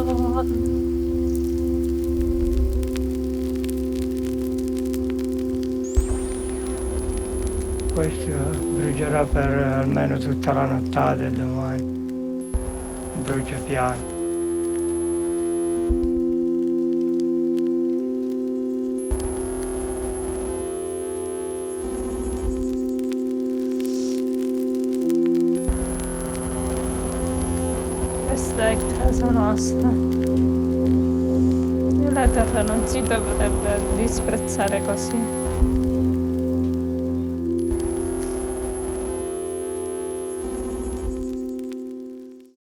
Madonna. Questo brucerà per almeno tutta la nottata e domani. Brucia piano. Questa è casa nostra. E la terra non si dovrebbe disprezzare così.